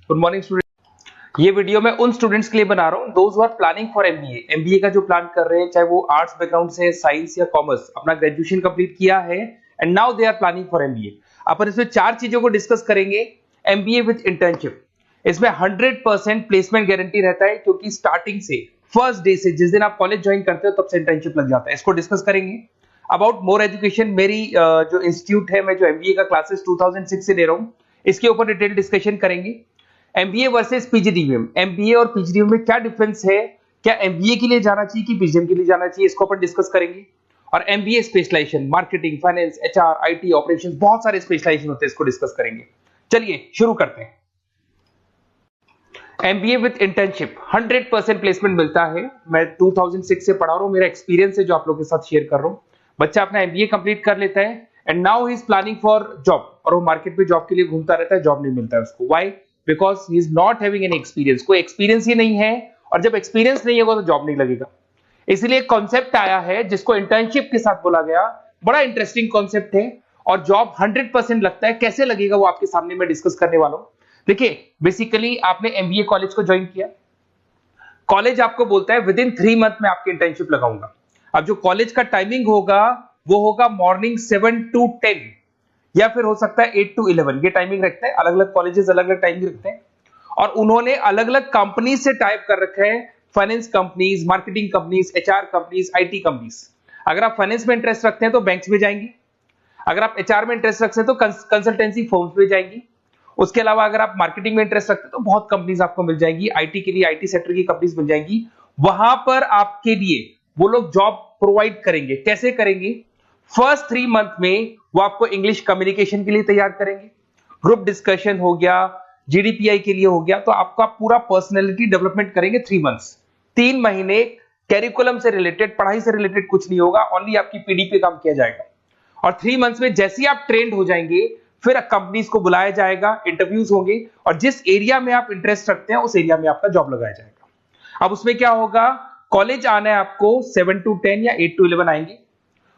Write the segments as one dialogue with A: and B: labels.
A: Good morning student. ये video मैं उन स्टूडेंट्स के लिए बना रहा हूँ those who are planning for MBA. MBA का जो प्लान कर रहे हैं, चाहे वो आर्ट्स बैकग्राउंड से, साइंस या कॉमर्स, अपना ग्रेजुएशन कंप्लीट किया है and now they are planning for MBA. अपन इसमें 4 चीजों को डिस्कस करेंगे। एमबीए विद इंटर्नशिप, इसमें 100% प्लेसमेंट गारंटी रहता है, क्योंकि स्टार्टिंग से फर्स्ट डे से, जिस दिन आप कॉलेज ज्वाइन करते हो तब से इंटर्नशिप लग जाता है। इसको डिस्कस करेंगे। अबाउट मोर एजुकेशन, मेरी जो इंस्टीट्यूट है, मैं जो एमबीए का क्लासेस 2006 से ले रहा हूँ, इसके ऊपर डिटेल डिस्कशन करेंगे। एमबीए वर्सेस पीजीडीवीएम, एमबीए और पीजीडीवीएम में क्या डिफरेंस है, क्या एमबीए के लिए जाना चाहिए कि पीजीडीवीएम के लिए जाना चाहिए, इसको अपन डिस्कस करेंगे। और MBA specialisation, marketing, finance, HR, IT, operations, बहुत सारे स्पेशलाइजेशन होते हैं, इसको डिस्कस करेंगे। चलिए शुरू करते हैं। एमबीए विद इंटर्नशिप 100% प्लेसमेंट मिलता है। मैं 2006 से पढ़ा रहा हूं, मेरा एक्सपीरियंस है जो आप लोगों के साथ शेयर कर रहा हूं। बच्चा अपना एमबीए कंप्लीट कर लेता है and now he is planning for job, और वो मार्केट में जॉब के लिए घूमता रहता है, जॉब नहीं मिलता है उसको। Why? Because he is not having any experience. कोई एक्सपीरियंस ही नहीं है, और जब एक्सपीरियंस नहीं होगा तो जॉब नहीं लगेगा। इसलिए कॉन्सेप्ट आया है जिसको इंटर्नशिप के साथ बोला गया। बड़ा इंटरेस्टिंग कॉन्सेप्ट है, और जॉब 100% लगता है। कैसे लगेगा वो आपके सामने मैं डिस्कस करने वाला हूं। देखिए, बेसिकली आपने एमबीए कॉलेज को ज्वाइन किया, कॉलेज आपको बोलता है विद इन 3 मंथ में आपकी इंटर्नशिप लगाऊंगा। अब जो कॉलेज का टाइमिंग होगा वो होगा मॉर्निंग 7 to 10, या फिर हो सकता है 8 to 11। ये टाइमिंग रखते हैं, अलग अलग कॉलेजेस अलग अलग टाइमिंग रखते हैं। और उन्होंने अलग अलग कंपनी से टाइप कर रखा है, finance companies, marketing companies, HR companies, IT companies. अगर आप फाइनेंस में इंटरेस्ट रखते हैं तो बैंक्स में जाएंगे, अगर आप एचआर में इंटरेस्ट रखते हैं तो कंसल्टेंसी फर्म्स में जाएंगी। उसके अलावा अगर आप मार्केटिंग में इंटरेस्ट रखते हैं तो बहुत कंपनीज आपको मिल जाएंगी, आईटी के लिए आईटी सेक्टर की कंपनीज मिल जाएंगी। वहां पर आपके लिए वो लोग जॉब प्रोवाइड करेंगे। कैसे करेंगे? फर्स्ट 3 मंथ में वो आपको इंग्लिश कम्युनिकेशन के लिए तैयार करेंगे, ग्रुप डिस्कशन हो गया, जीडीपीआई के लिए हो गया, तो आपका पूरा पर्सनैलिटी डेवलपमेंट करेंगे 3 मंथ्स। 3 महीने कैरिकुलम से रिलेटेड, पढ़ाई से रिलेटेड कुछ नहीं होगा, ओनली आपकी पीडी पे काम किया जाएगा। और 3 मंथ्स में जैसे ही आप ट्रेंड हो जाएंगे, फिर कंपनीज को बुलाया जाएगा, इंटरव्यूज होंगे, और जिस एरिया में आप इंटरेस्ट रखते हैं उस एरिया में आपका जॉब लगाया जाएगा। अब उसमें क्या होगा, कॉलेज आना है आपको 7 to 10 या 8 to 11 आएंगे।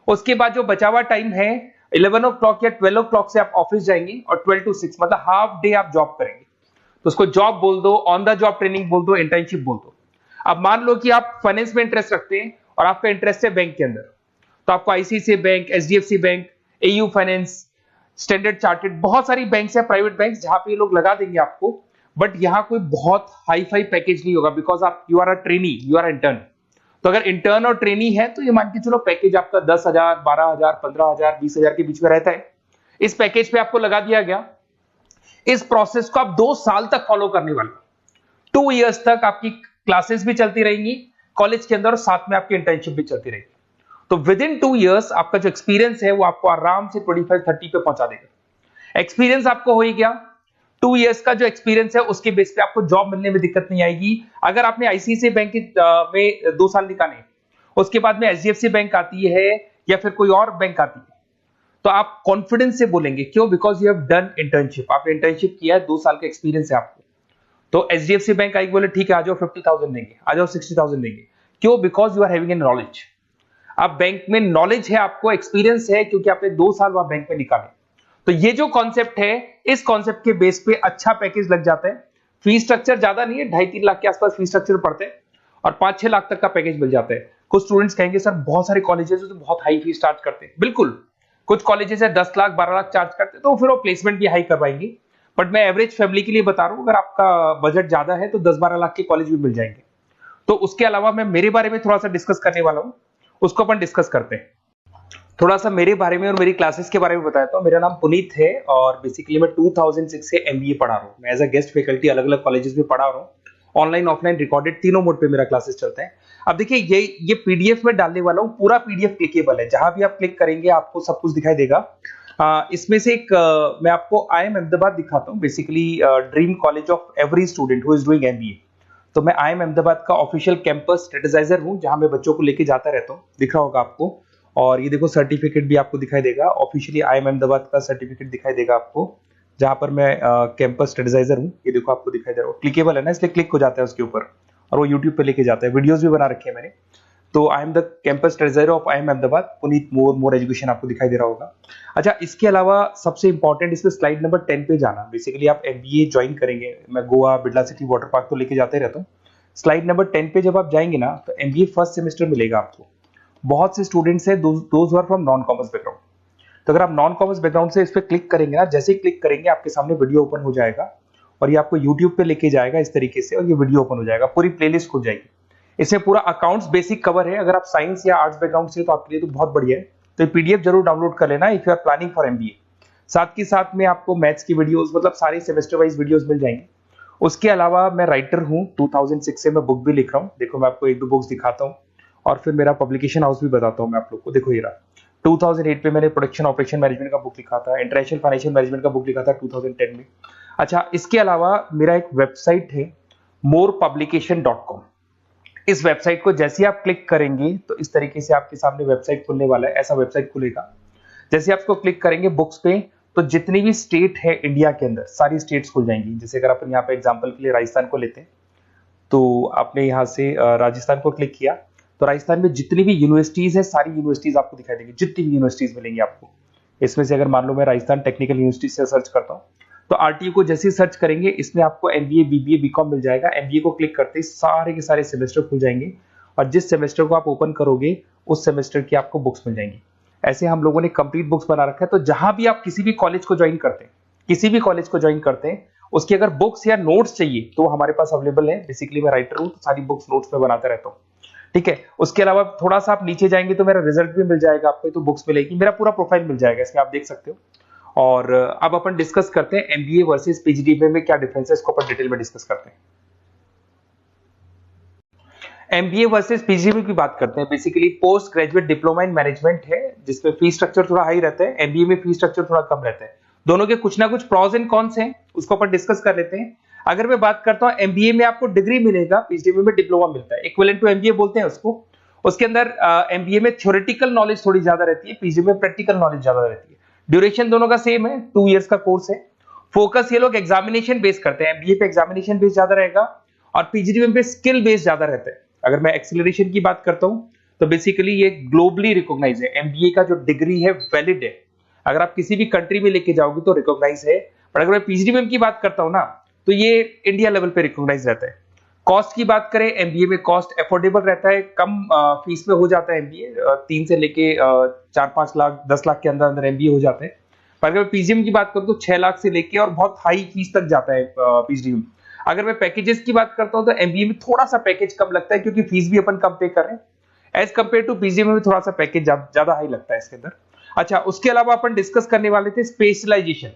A: उसके बाद जो बचा हुआ टाइम है 11 o'clock या 12 o'clock से आप ऑफिस जाएंगे, और 12 to 6 मतलब हाफ डे आप जॉब करेंगे। तो उसको जॉब बोल दो, ऑन द जॉब ट्रेनिंग बोल दो, इंटर्नशिप बोल दो। अब मान लो कि आप फाइनेंस में इंटरेस्ट रखते हैं और आपका इंटरेस्ट है बैंक के अंदर, तो आपको ICICI bank, HDFC bank, AU finance, standard chartered, बहुत सारी बैंक्स है, प्राइवेट बैंक्स, जहां पे ये लोग लगा देंगे आपको। बट यहां कोई बहुत हाई फाई पैकेज नहीं होगा, बिकॉज आप you are a trainee, you are intern. तो अगर इंटर्न और ट्रेनी है तो ये मान के चलो पैकेज आपका 10,000, 12,000, 15,000, 20,000 के बीच में रहता है। इस पैकेज पे आपको लगा दिया गया। इस प्रोसेस को आप 2 साल तक फॉलो करने वाले, 2 इयर्स तक आपकी क्लासेस भी चलती रहेंगी कॉलेज के अंदर, और साथ में आपकी इंटर्नशिप भी चलती रहेगी। तो विद इन 2 इयर्स आपका जो एक्सपीरियंस है वो आपको आराम से 25-30 पे पहुंचा देगा। एक्सपीरियंस आपको हो ही गया। 2 इयर्स का जो एक्सपीरियंस है उसके बेस पे आपको जॉब मिलने में दिक्कत नहीं आएगी। अगर आपने आईसीआईसीआई बैंक में 2 साल निकाले, उसके बाद में एचडीएफसी बैंक आती है या फिर कोई और बैंक आती है, तो आप कॉन्फिडेंस से बोलेंगे। क्यों? Because you have done internship, आपने इंटर्नशिप किया है, 2 साल का एक्सपीरियंस है आपको। तो एचडीएफसी बैंक आएगी, बोले ठीक है आ जाओ 50,000 देंगे, आ जाओ 60,000 देंगे। क्यों? Because you are having a knowledge. आप बैंक में नॉलेज है, आपको एक्सपीरियंस है, क्योंकि आपने 2 साल वहां बैंक में निकाले। तो ये जो कॉन्सेप्ट है, इस कॉन्सेप्ट के बेस पे अच्छा पैकेज लग जाता है। फीस स्ट्रक्चर ज्यादा नहीं है, 2.5-3 लाख के आसपास फीस स्ट्रक्चर पड़ते हैं, और 5-6 लाख तक का पैकेज मिल जाता है। कुछ स्टूडेंट्स कहेंगे सर बहुत सारे कॉलेजेस तो बहुत हाई फीस चार्ज करते हैं। बिल्कुल, कुछ कॉलेजेस है 10 लाख 12 लाख चार्ज करते हैं, तो फिर वो प्लेसमेंट भी हाई करवाएंगे। बट मैं एवरेज फैमिली के लिए बता रहा हूं, अगर आपका बजट ज्यादा है तो 10-12 लाख के कॉलेज भी मिल जाएंगे। तो उसके अलावा मैं मेरे बारे में थोड़ा सा डिस्कस करने वाला हूं, उसको अपन डिस्कस करते हैं। थोड़ा सा मेरे बारे में और मेरी क्लासेस के बारे में बताता हूं। मेरा नाम पुनीत है, और बेसिकली मैं 2006 से एमबीए पढ़ा रहा हूं। मैं एज अ गेस्ट फैकल्टी अलग अलग कॉलेजेस में पढ़ा रहा हूं। ऑनलाइन, ऑफलाइन, रिकॉर्डेड, तीनों मोड पे मेरा क्लासेस चलता है। अब देखिए, ये पीडीएफ में डालने वाला हूं, पूरा पीडीएफ क्लिकेबल है, जहां भी आप क्लिक करेंगे आपको सब कुछ दिखाई देगा। इसमें से एक मैं आपको आईएम अहमदाबाद दिखाता हूं, basically dream college of every student who is doing MBA. तो मैं आईएम अहमदाबाद का ऑफिशियल कैंपस स्ट्रेटेजाइजर हूं, जहां मैं बच्चों को लेके जाता रहता हूं, दिख रहा होगा आपको। और ये देखो सर्टिफिकेट भी आपको दिखाई देगा, ऑफिशियली आईएम अहमदाबाद का सर्टिफिकेट दिखाई देगा आपको, जहां पर मैं कैंपस स्ट्रेटेजाइजर हूं। ये देखो आपको दिखाई दे रहा है, क्लिकेबल है ना, इसलिए क्लिक हो जाता है उसके ऊपर, और वो यूट्यूब पे लेके जाता है। वीडियोस भी बना रखे हैं मैंने। तो I am the campus treasurer of IIM Ahmedabad, Puneet more education आपको दिखाई दे रहा होगा। अच्छा, इसके अलावा सबसे इंपॉर्टेंट इसमें स्लाइड नंबर 10 पे जाना। बेसिकली आप MBA ज्वाइन करेंगे, मैं Goa, Birla city, water park तो लेके जाते रहता हूँ। स्लाइड नंबर 10 पे जब आप जाएंगे ना, तो MBA फर्स्ट सेमेस्टर मिलेगा आपको। बहुत से स्टूडेंट्स हैं those are from non commerce background. तो अगर आप नॉन कॉमर्स बैकग्राउंड से इस पे क्लिक करेंगे ना, जैसे ही क्लिक करेंगे आपके सामने वीडियो ओपन हो जाएगा और ये आपको यूट्यूब पे लेके जाएगा इस तरीके से, और ये वीडियो ओपन हो जाएगा, पूरी प्लेलिस्ट खुल जाएगी। इसमें पूरा अकाउंट्स बेसिक कवर है। अगर आप साइंस या आर्ट्स बैकग्राउंड से तो आपके लिए तो बहुत बढ़िया है। तो PDF जरूर डाउनलोड कर लेना if you are planning for MBA। साथ के साथ में आपको मैथ्स की वीडियोस, मतलब सारे सेमेस्टर वाइज वीडियोस मिल जाएंगे। उसके अलावा मैं राइटर हूँ, 2006 से मैं बुक भी लिख रहा हूँ। देखो मैं आपको 1-2 बुक्स दिखाता हूँ और फिर मेरा पब्लिकेशन हाउस भी बताता हूँ मैं आप लोग को। देखो ये रहा, 2008 में मैंने प्रोडक्शन ऑपरेशन मैनेजमेंट का बुक लिखा था, इंटरनेशनल फाइनेंशियल मैनेजमेंट का बुक लिखा था 2010 में। अच्छा, इसके अलावा मेरा एक वेबसाइट है morepublication.com। इस वेबसाइट को जैसे आप क्लिक करेंगे तो इस तरीके से आपके सामने वेबसाइट खुलने वाला है, ऐसा वेबसाइट खुलेगा। जैसे आप इसको क्लिक करेंगे बुक्स पे, तो जितनी भी स्टेट है इंडिया के अंदर सारी स्टेट्स खुल जाएंगी। जैसे अगर अपन यहाँ पे एग्जांपल के लिए राजस्थान को लेते हैं, तो आपने यहाँ से राजस्थान को क्लिक किया तो राजस्थान में जितनी भी यूनिवर्सिटीज है सारी यूनिवर्सिटीज आपको दिखाई देंगी, जितनी भी यूनिवर्सिटीज मिलेंगी आपको। इसमें से अगर मान लो मैं राजस्थान टेक्निकल यूनिवर्सिटी से सर्च करता हूँ, तो RTU को जैसे ही सर्च करेंगे इसमें आपको MBA, BBA, BCom मिल जाएगा। MBA को क्लिक करते ही सारे के सारे सेमेस्टर खुल जाएंगे और जिस सेमेस्टर को आप ओपन करोगे उस सेमेस्टर की आपको बुक्स मिल जाएंगी। ऐसे हम लोगों ने कंप्लीट बुक्स बना रखा है। तो जहां भी आप किसी भी कॉलेज को ज्वाइन करते हैं, उसकी अगर बुक्स या नोट्स चाहिए तो हमारे पास अवेलेबल है। बेसिकली मैं राइटर हूँ तो सारी बुक्स नोट्स में बनाता रहता हूँ, ठीक है। उसके अलावा थोड़ा सा आप नीचे जाएंगे तो मेरा रिजल्ट भी मिल जाएगा आपको, तो बुक्स मिलेगी, मेरा पूरा प्रोफाइल मिल जाएगा, इसमें आप देख सकते हो। और अब अपन डिस्कस करते हैं MBA वर्सेस PGDBA में क्या डिफरेंस है, इसको अपन डिटेल में डिस्कस करते हैं। MBA वर्सेस PGDBA की बात करते हैं। Basically post graduate diploma in management है, जिसमें फीस स्ट्रक्चर थोड़ा हाई रहता है। MBA में फीस स्ट्रक्चर थोड़ा कम रहता है। दोनों के कुछ ना कुछ प्रॉज एंड कॉन्स हैं, उसको अपन डिस्कस कर लेते हैं। अगर मैं बात करता हूं MBA में आपको डिग्री मिलेगा, PGDBA में डिप्लोमा मिलता है, इक्विवेलेंट टू MBA बोलते हैं उसको। उसके अंदर MBA में थ्योरेटिकल नॉलेज थोड़ी ज्यादा रहती है, PGDBA में प्रैक्टिकल नॉलेज ज्यादा रहती है। ड्यूरेशन दोनों का सेम है, 2 इयर्स का कोर्स है। फोकस ये लोग एग्जामिनेशन बेस करते हैं, MBA पे एग्जामिनेशन बेस ज्यादा रहेगा और PGDBA पे स्किल बेस ज्यादा रहता है। अगर मैं एक्सेलरेशन की बात करता हूं तो बेसिकली ये ग्लोबली रिकॉग्नाइज है। MBA का जो डिग्री है वैलिड है, अगर आप किसी भी कंट्री में लेके जाओगे तो रिकॉग्नाइज है। पर अगर मैं PGDBA की बात करता हूं ना, तो ये इंडिया लेवल पे रिकॉग्नाइज रहता है। कॉस्ट की बात करें, MBA में कॉस्ट अफोर्डेबल रहता है, कम फीस में हो जाता है MBA। 3 से लेके 4-5 लाख 10 लाख के अंदर अंदर MBA हो जाते हैं। पर अगर मैं PGDBA की बात करूं तो 6 लाख से लेके और बहुत हाई फीस तक जाता है PGDBA। अगर मैं पैकेजेस की बात करता हूं तो MBA में थोड़ा सा पैकेज कम लगता है, क्योंकि फीस भी अपन कम पे कर रहे हैं। एज कंपेयर टू PGDBA में थोड़ा सा पैकेज ज्यादा हाई लगता है इसके अंदर। अच्छा, उसके अलावा अपन डिस्कस करने वाले थे स्पेशलाइजेशन।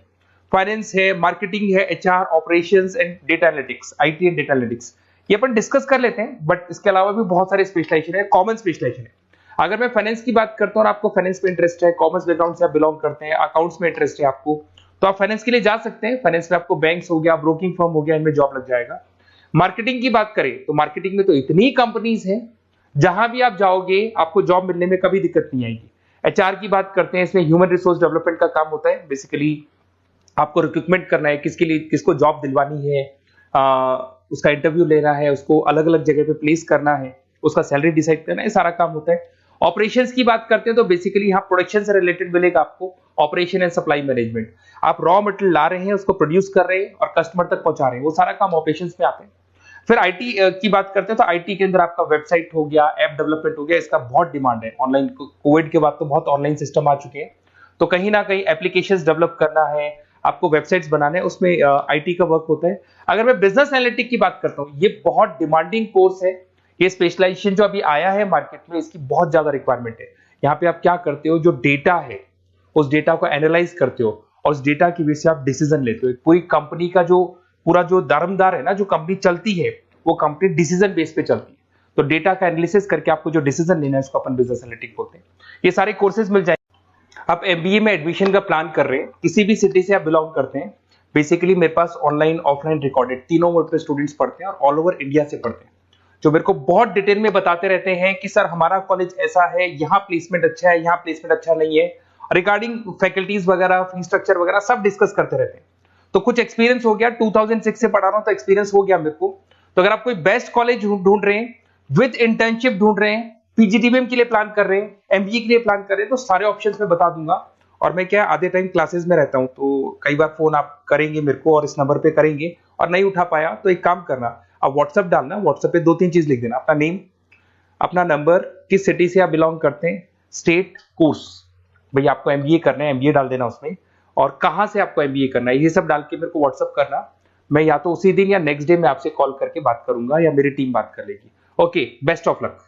A: फाइनेंस है, मार्केटिंग है, HR, operations and data analytics, IT and data analytics, ये अपन डिस्कस कर लेते हैं। बट इसके अलावा भी बहुत सारे स्पेशलाइजेशन है, कॉमन स्पेशलाइजेशन है। अगर मैं फाइनेंस की बात करता हूं और आपको फाइनेंस में इंटरेस्ट है, कॉमर्स बैकग्राउंड से आप बिलोंग करते हैं, अकाउंट्स में इंटरेस्ट है आपको, तो आप फाइनेंस के लिए जा सकते हैं। फाइनेंस में आपको बैंक्स हो गया, ब्रोकिंग फर्म हो गया, इनमें जॉब लग जाएगा। मार्केटिंग की बात करें तो मार्केटिंग में तो इतनी कंपनीज हैं, जहां भी आप जाओगे आपको जॉब मिलने में कभी दिक्कत नहीं आएगी। HR की बात करते हैं, इसमें ह्यूमन रिसोर्स डेवलपमेंट का काम होता है। बेसिकली आपको रिक्रूटमेंट करना है, किसके लिए किसको जॉब दिलवानी है, उसका इंटरव्यू लेना है, उसको अलग अलग जगह पे प्लेस करना है, उसका सैलरी डिसाइड करना है, सारा काम होता है। ऑपरेशंस की बात करते हैं तो बेसिकली यहाँ प्रोडक्शन से रिलेटेड मिलेगा आपको, ऑपरेशन एंड सप्लाई मैनेजमेंट। आप रॉ मटेरियल ला रहे हैं, उसको प्रोड्यूस कर रहे हैं और कस्टमर तक पहुंचा रहे हैं, वो सारा काम ऑपरेशंस में आते हैं। फिर IT की बात करते हैं तो IT के अंदर आपका वेबसाइट हो गया, ऐप डेवलपमेंट हो गया, इसका बहुत डिमांड है। ऑनलाइन कोविड के बाद तो बहुत ऑनलाइन सिस्टम आ चुके हैं, तो कहीं ना कहीं एप्लीकेशंस डेवलप करना है, आपको वेबसाइट्स बनाने हैं, उसमें IT का वर्क होता है। अगर मैं बिजनेस एनालिटिक की बात करता हूँ, ये बहुत डिमांडिंग कोर्स है। ये स्पेशलाइजेशन जो अभी आया है मार्केट में, इसकी बहुत ज्यादा रिक्वायरमेंट है। यहाँ पे आप क्या करते हो, जो डेटा है उस डेटा को एनालाइज करते हो और उस डेटा की वजह से आप डिसीजन लेते हो। पूरी कंपनी का जो पूरा जो दारोमदार है ना, जो कंपनी चलती है वो कंपनी डिसीजन बेस पे चलती है। तो डेटा का एनालिसिस करके आपको जो डिसीजन लेना है उसको अपन बिजनेस एनालिटिक बोलते हैं। ये सारे कोर्सेज मिल जाएंगे। आप MBA में एडमिशन का प्लान कर रहे हैं, किसी भी सिटी से आप बिलोंग करते हैं, बेसिकली मेरे पास ऑनलाइन ऑफलाइन रिकॉर्डेड तीनों मोड पे स्टूडेंट्स पढ़ते हैं और ऑल ओवर इंडिया से पढ़ते हैं, जो मेरे को बहुत डिटेल में बताते रहते हैं कि सर हमारा कॉलेज ऐसा है, यहाँ प्लेसमेंट अच्छा है, यहाँ प्लेसमेंट अच्छा नहीं है, रिगार्डिंग फैकल्टीज वगैरह, फी स्ट्रक्चर वगैरह सब डिस्कस करते रहते हैं। तो कुछ एक्सपीरियंस हो गया, 2006 से पढ़ा रहा हूं तो एक्सपीरियंस हो गया मेरे को। तो अगर आप कोई बेस्ट कॉलेज ढूंढ रहे हैं, विद इंटर्नशिप ढूंढ रहे हैं, पीजीडीबीएम के लिए प्लान कर रहे हैं, एमबीए के लिए प्लान कर रहे हैं, तो सारे ऑप्शंस मैं बता दूंगा। और मैं क्या आधे टाइम क्लासेस में रहता हूँ, तो कई बार फोन आप करेंगे मेरे को और इस नंबर पे करेंगे और नहीं उठा पाया तो एक काम करना, आप व्हाट्सएप डालना, व्हाट्सएप पे 2-3 चीज लिख देना, अपना नेम, अपना नंबर, किस सिटी से आप बिलोंग करते हैं, स्टेट, कोर्स, भाई आपको एमबीए करना है एमबीए डाल देना उसमें, और कहाँ से आपको एमबीए करना है, ये सब डाल के मेरे को व्हाट्सएप करना। मैं या तो उसी दिन या नेक्स्ट डे में आपसे कॉल करके बात करूंगा या मेरी टीम बात कर लेगी। Okay, best of luck.